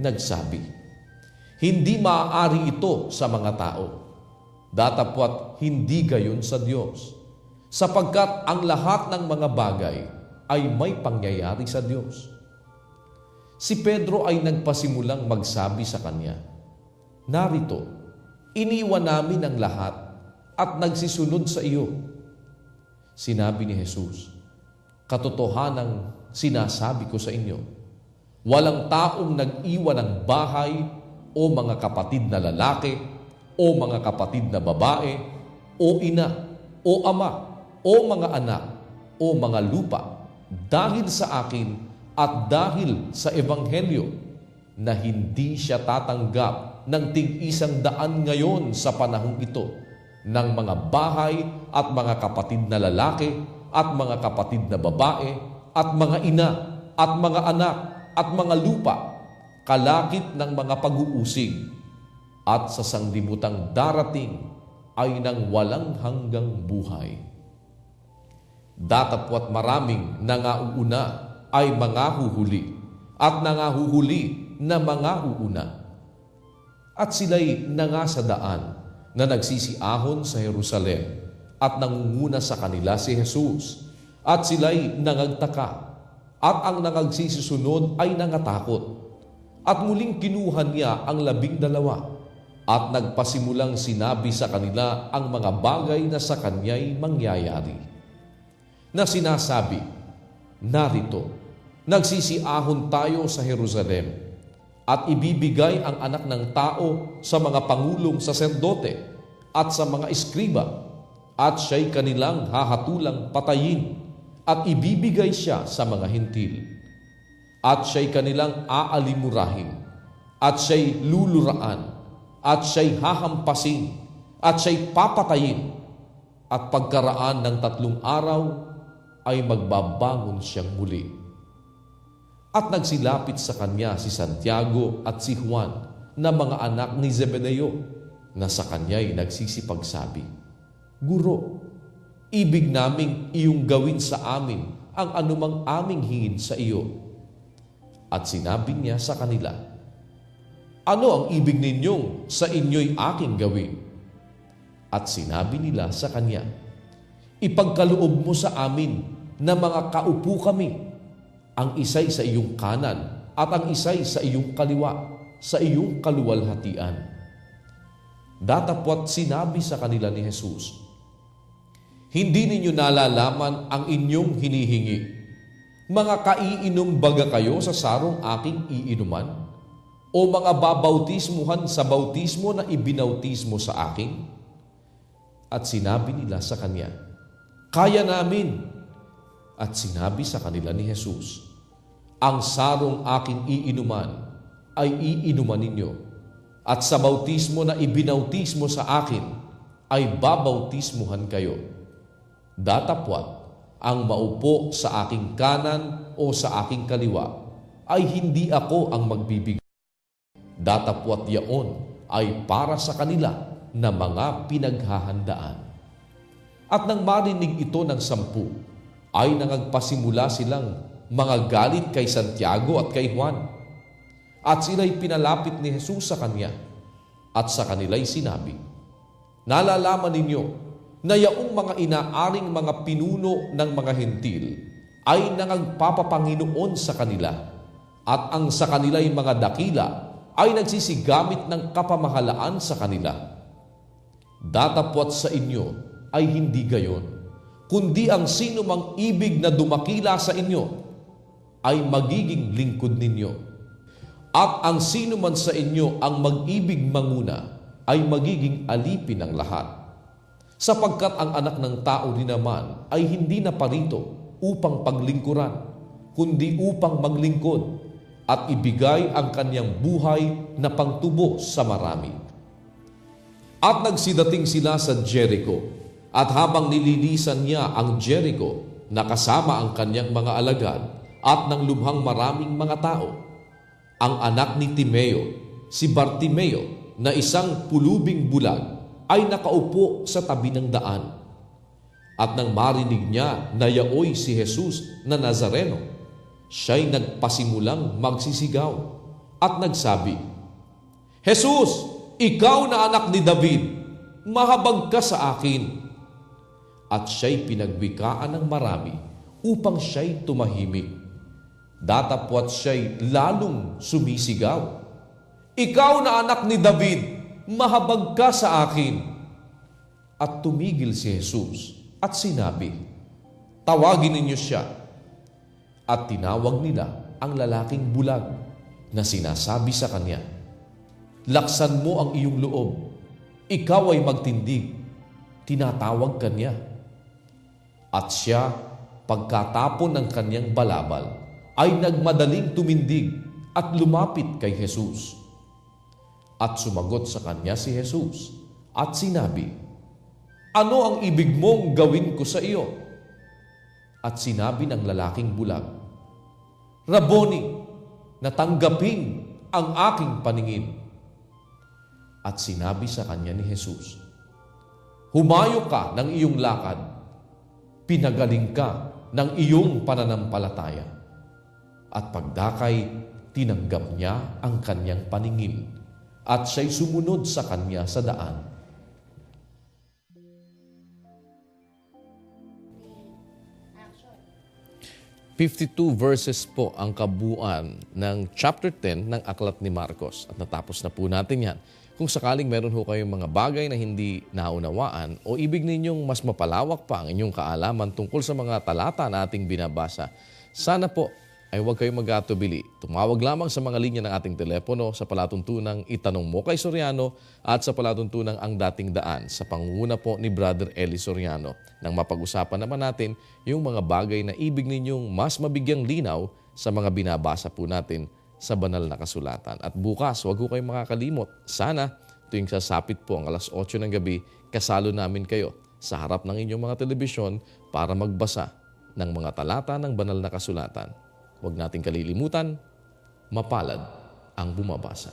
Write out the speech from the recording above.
nagsabi, "Hindi maaari ito sa mga tao, datapwat hindi gayon sa Diyos, sapagkat ang lahat ng mga bagay ay may pangyayari sa Diyos." Si Pedro ay nagpasimulang magsabi sa kanya, "Narito, iniwan namin ang lahat at nagsisunod sa iyo." Sinabi ni Jesus, "Katotohanang sinasabi ko sa inyo, walang taong nag-iwan ng bahay o mga kapatid na lalaki o mga kapatid na babae o ina o ama o mga anak o mga lupa dahil sa akin at dahil sa Ebanghelyo na hindi siya tatanggap ng tig-100 ngayon sa panahong ito ng mga bahay at mga kapatid na lalaki at mga kapatid na babae at mga ina at mga anak at mga lupa, kalakip ng mga pag-uusig, at sa sanglibutang darating ay ng walang hanggang buhay. Datapwat maraming nangauuna ay mangahuhuli at nangahuhuli na mangahuuna. At sila'y sa daan na nagsisiahon sa Jerusalem at nangunguna sa kanila si Jesus. At sila'y nangagtaka at ang nangagsisisunod ay nangatakot. At muling kinuha niya ang 12 at nagpasimulang sinabi sa kanila ang mga bagay na sa kanya'y mangyayari. Na sinasabi, "Narito, nagsisiahon tayo sa Jerusalem at ibibigay ang anak ng tao sa mga pangulong saserdote at sa mga eskriba at siya'y kanilang hahatulang patayin at ibibigay siya sa mga hintil. At siya'y kanilang aalimurahin at siya'y luluraan at siya'y hahampasin at siya'y papatayin at pagkaraan ng 3 araw ay magbabangon siyang muli." At nagsilapit sa kanya si Santiago at si Juan na mga anak ni Zebedeo na sa kanya'y nagsisipagsabi, "Guro, ibig naming iyong gawin sa amin ang anumang aming hingin sa iyo." At sinabi niya sa kanila, "Ano ang ibig ninyong sa inyo'y aking gawin?" At sinabi nila sa kanya, "Ipagkaloob mo sa amin na mga kaupo kami, ang isa'y sa iyong kanan at ang isa'y sa iyong kaliwa, sa iyong kaluwalhatian." Datapwat sinabi sa kanila ni Jesus, "Hindi ninyo nalalaman ang inyong hinihingi. Mga kaiinom baga kayo sa sarong aking iinuman? O mga babautismuhan sa bautismo na ibinautismo sa akin?" At sinabi nila sa kanya, "Kaya namin." At sinabi sa kanila ni Jesus, "Ang sarong aking iinuman ay iinuman ninyo, at sa bautismo na ibinautismo sa akin ay babautismuhan kayo. Datapwat ang maupo sa aking kanan o sa aking kaliwa ay hindi ako ang magbibigay. Datapwat yaon ay para sa kanila na mga pinaghahandaan." At nang marinig ito ng 10, ay nangagpasimula silang mga galit kay Santiago at kay Juan. At sila'y pinalapit ni Jesus sa kanya at sa kanila'y sinabi, "Nalalaman ninyo na yaong mga inaaring mga pinuno ng mga hentil ay nangagpapapanginoon sa kanila, at ang sa kanila'y mga dakila ay nagsisigamit ng kapamahalaan sa kanila. Datapwat sa inyo ay hindi gayon, kundi ang sino mang ibig na dumakila sa inyo ay magiging lingkod ninyo. At ang sino man sa inyo ang mag-ibig manguna ay magiging alipin ng lahat. Sapagkat ang anak ng tao rin naman ay hindi na parito upang paglingkuran, kundi upang maglingkod at ibigay ang kanyang buhay na pangtubo sa marami." At nagsidating sila sa Jericho, at habang nililisan niya ang Jericho, nakasama ang kanyang mga alagad at ng lubhang maraming mga tao, ang anak ni Timeo, si Bartimeo, na isang pulubing bulag, ay nakaupo sa tabi ng daan. At nang marinig niya na yaoy si Jesus na Nazareno, siya'y nagpasimulang magsisigaw, at nagsabi, Jesus, ikaw na anak ni David, mahabag ka sa akin. At siya'y pinagwikaan ng marami upang siya'y tumahimik. Datapwat siya'y lalong sumisigaw, ikaw na anak ni David, mahabag ka sa akin. At tumigil si Jesus at sinabi, tawagin ninyo siya. At tinawag nila ang lalaking bulag na sinasabi sa kanya, laksan mo ang iyong loob, ikaw ay magtindig. Tinatawag kanya. At siya, pagkatapon ng kanyang balabal, ay nagmadaling tumindig at lumapit kay Jesus. At sumagot sa kanya si Jesus at sinabi, ano ang ibig mong gawin ko sa iyo? At sinabi ng lalaking bulag, Rabboni, natanggapin ang aking paningin. At sinabi sa kanya ni Jesus, humayo ka ng iyong lakad, pinagaling ka ng iyong pananampalataya. At pagdakay, tinanggap niya ang kanyang paningin at siya'y sumunod sa kanya sa daan. "52 verses po ang kabuuan ng chapter 10 ng Aklat ni Marcos. At natapos na po natin yan. Kung sakaling meron ho kayong mga bagay na hindi naunawaan o ibig ninyong mas mapalawak pa ang inyong kaalaman tungkol sa mga talata na ating binabasa, sana po ay huwag kayong mag-atubili. Tumawag lamang sa mga linya ng ating telepono sa palatuntunang Itanong Mo kay Soriano at sa palatuntunang Ang Dating Daan sa pangunguna po ni Brother Eli Soriano. Nang mapag-usapan naman natin yung mga bagay na ibig ninyong mas mabigyang linaw sa mga binabasa po natin sa banal na kasulatan. At bukas, huwag ko kayong makakalimot. Sana tuwing sasapit po ang alas 8 ng gabi, kasalo namin kayo sa harap ng inyong mga telebisyon para magbasa ng mga talata ng banal na kasulatan. Huwag nating kalilimutan, mapalad ang bumabasa.